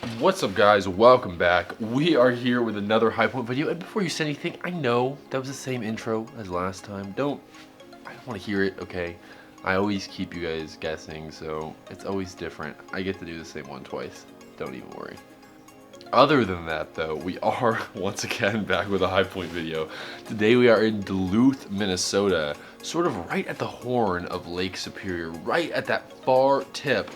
What's up, guys? Welcome back. We are here with another high point video, and before you say anything, I know that was the same intro as last time. I don't want to hear it, okay? I always keep you guys guessing, so it's always different. I get to do the same one twice. Don't even worry. Other than that, though, we are once again back with a high point video. Today we are in Duluth, Minnesota, sort of right at the horn of Lake Superior, right at that far tip.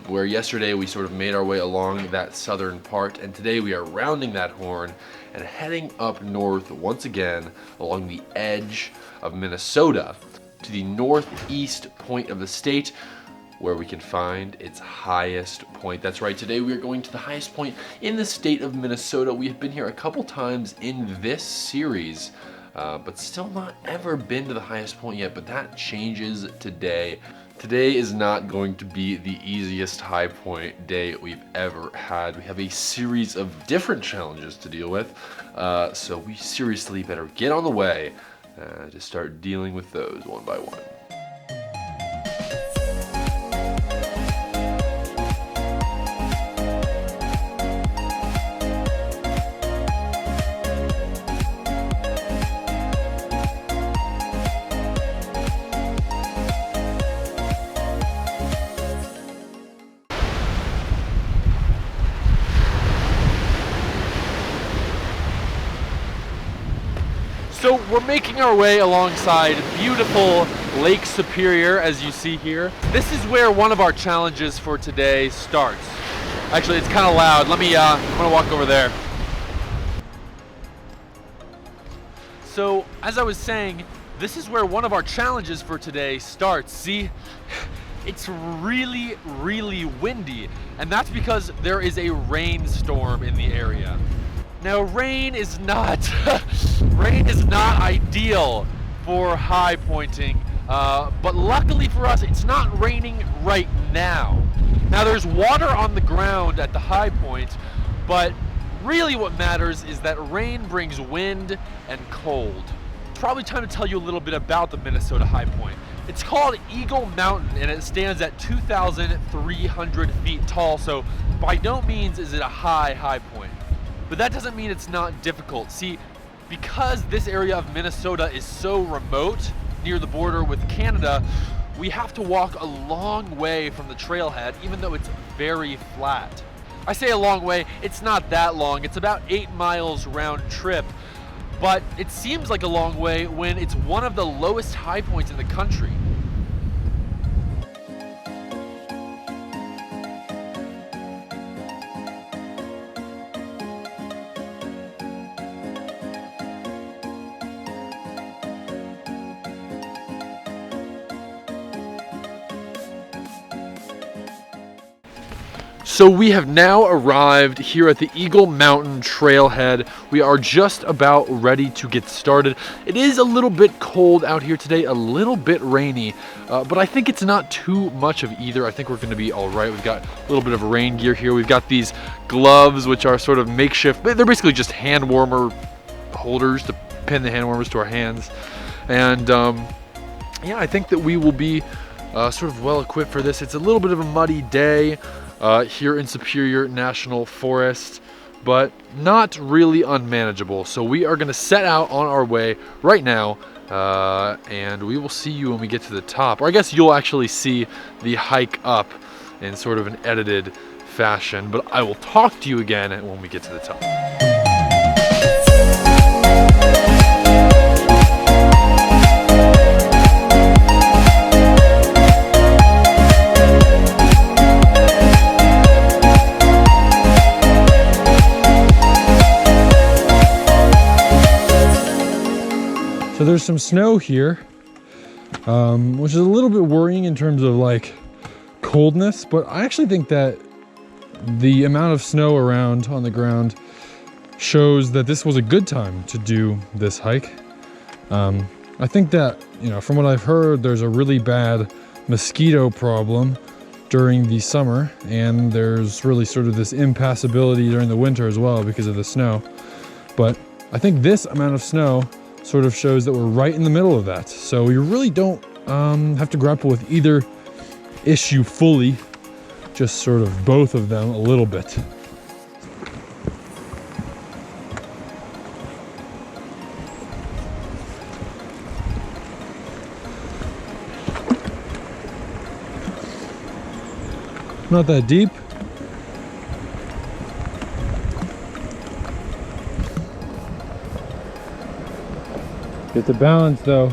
Where yesterday we sort of made our way along that southern part, and today we are rounding that horn and heading up north once again along the edge of Minnesota to the northeast point of the state, where we can find its highest point. That's right, today we are going to the highest point in the state of Minnesota. We have been here a couple times in this series, but still not ever been to the highest point yet, but that changes today. Today is not going to be the easiest high point day we've ever had. We have a series of different challenges to deal with, so we seriously better get on the way to start dealing with those one by one. So we're making our way alongside beautiful Lake Superior, as you see here. This is where one of our challenges for today starts. Actually, it's kind of loud. I'm gonna walk over there. So, as I was saying, this is where one of our challenges for today starts. See, it's really, really windy, and that's because there is a rainstorm in the area. Now, rain is not ideal for high pointing, but luckily for us, it's not raining right now. Now, there's water on the ground at the high point, but really what matters is that rain brings wind and cold. It's probably time to tell you a little bit about the Minnesota high point. It's called Eagle Mountain, and it stands at 2,300 feet tall, so by no means is it a high point. But that doesn't mean it's not difficult. See, because this area of Minnesota is so remote, near the border with Canada, we have to walk a long way from the trailhead, even though it's very flat. I say a long way, it's not that long. It's about 8 miles round trip, but it seems like a long way when it's one of the lowest high points in the country. So we have now arrived here at the Eagle Mountain trailhead. We are just about ready to get started. It is a little bit cold out here today, a little bit rainy, but I think it's not too much of either. I think we're gonna be all right. We've got a little bit of rain gear here. We've got these gloves, which are sort of makeshift. They're basically just hand warmer holders to pin the hand warmers to our hands. And yeah, I think that we will be sort of well equipped for this. It's a little bit of a muddy day here in Superior National Forest, but not really unmanageable. So we are going to set out on our way right now, and we will see you when we get to the top. Or I guess you'll actually see the hike up in sort of an edited fashion, but I will talk to you again when we get to the top. So there's some snow here, which is a little bit worrying in terms of like coldness, but I actually think that the amount of snow around on the ground shows that this was a good time to do this hike. I think that, you know, from what I've heard, there's a really bad mosquito problem during the summer, and there's really sort of this impassability during the winter as well because of the snow. But I think this amount of snow sort of shows that we're right in the middle of that. So we really don't have to grapple with either issue fully. just sort of both of them a little bit. Not that deep. Get the balance though.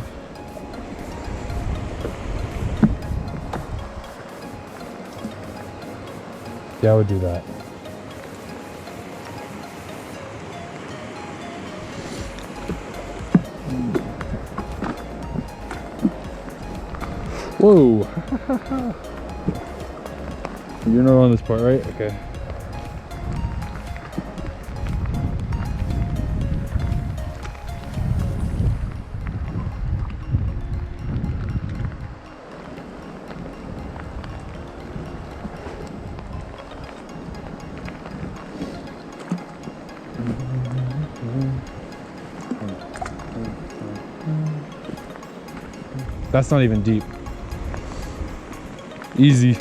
Yeah, I would do that. Whoa. You're not on this part, right? Okay. That's not even deep. Easy.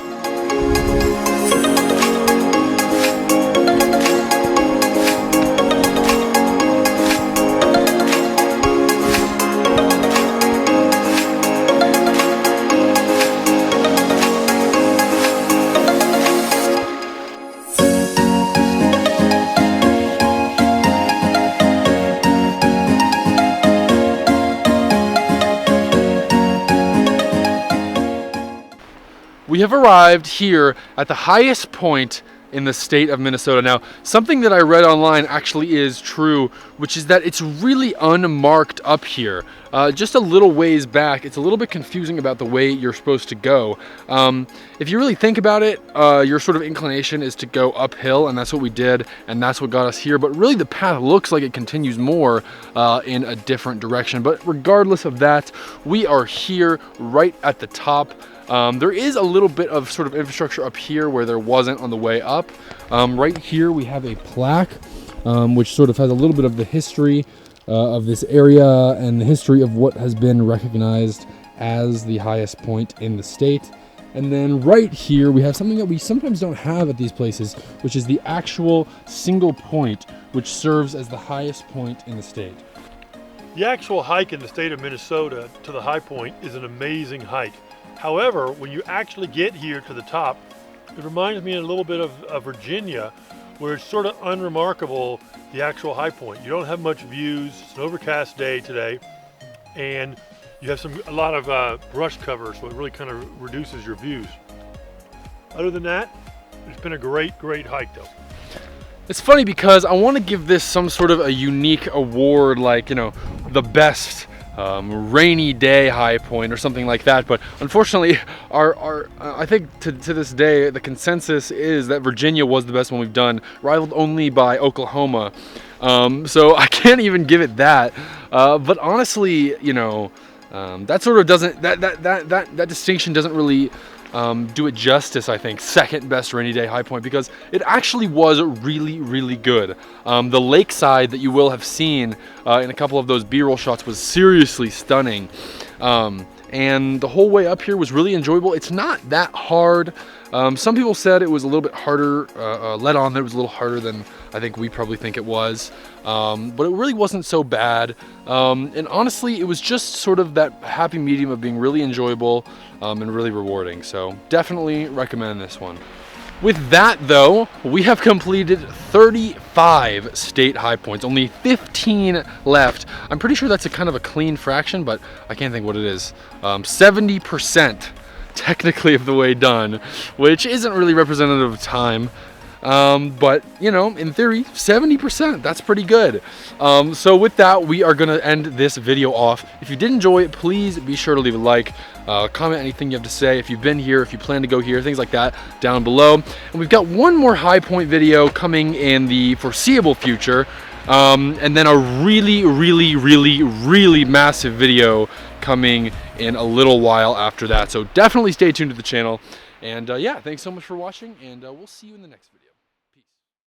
We have arrived here at the highest point in the state of Minnesota. Now, something that I read online actually is true, which is that it's really unmarked up here. Just a little ways back, it's a little bit confusing about the way you're supposed to go. If you really think about it, your sort of inclination is to go uphill, and that's what we did, and that's what got us here. But really the path looks like it continues more in a different direction. But regardless of that, we are here right at the top. There is a little bit of sort of infrastructure up here where there wasn't on the way up. Right here we have a plaque which sort of has a little bit of the history of this area and the history of what has been recognized as the highest point in the state. And then right here we have something that we sometimes don't have at these places, which is the actual single point which serves as the highest point in the state. The actual hike in the state of Minnesota to the high point is an amazing hike. However, when you actually get here to the top, it reminds me a little bit of Virginia, where it's sort of unremarkable, the actual high point. You don't have much views. It's an overcast day today, and you have a lot of brush cover, so it really kind of reduces your views. Other than that, it's been a great hike though. It's funny because I want to give this some sort of a unique award, like, you know, the best rainy day high point or something like that, but unfortunately I think to this day the consensus is that Virginia was the best one we've done, rivaled only by Oklahoma. So I can't even give it that, but honestly, you know, that sort of doesn't, that distinction doesn't really do it justice. I think second best rainy day high point, because it actually was really good. The lakeside that you will have seen in a couple of those B-roll shots was seriously stunning, and the whole way up here was really enjoyable. It's not that hard. Some people said it was a little bit harder, let on that it was a little harder than I think we probably think it was, but it really wasn't so bad, and honestly it was just sort of that happy medium of being really enjoyable and really rewarding. So definitely recommend this one. With that though, we have completed 35 state high points, only 15 left. I'm pretty sure that's a kind of a clean fraction, but I can't think what it is. 70% technically of the way done, which isn't really representative of time. But you know, in theory, 70%, that's pretty good. So with that, we are gonna end this video off. If you did enjoy it, please be sure to leave a like, comment anything you have to say, if you've been here, if you plan to go here, things like that down below. And we've got one more high point video coming in the foreseeable future, and then a really massive video coming in a little while after that. So definitely stay tuned to the channel. And yeah, thanks so much for watching, and we'll see you in the next video.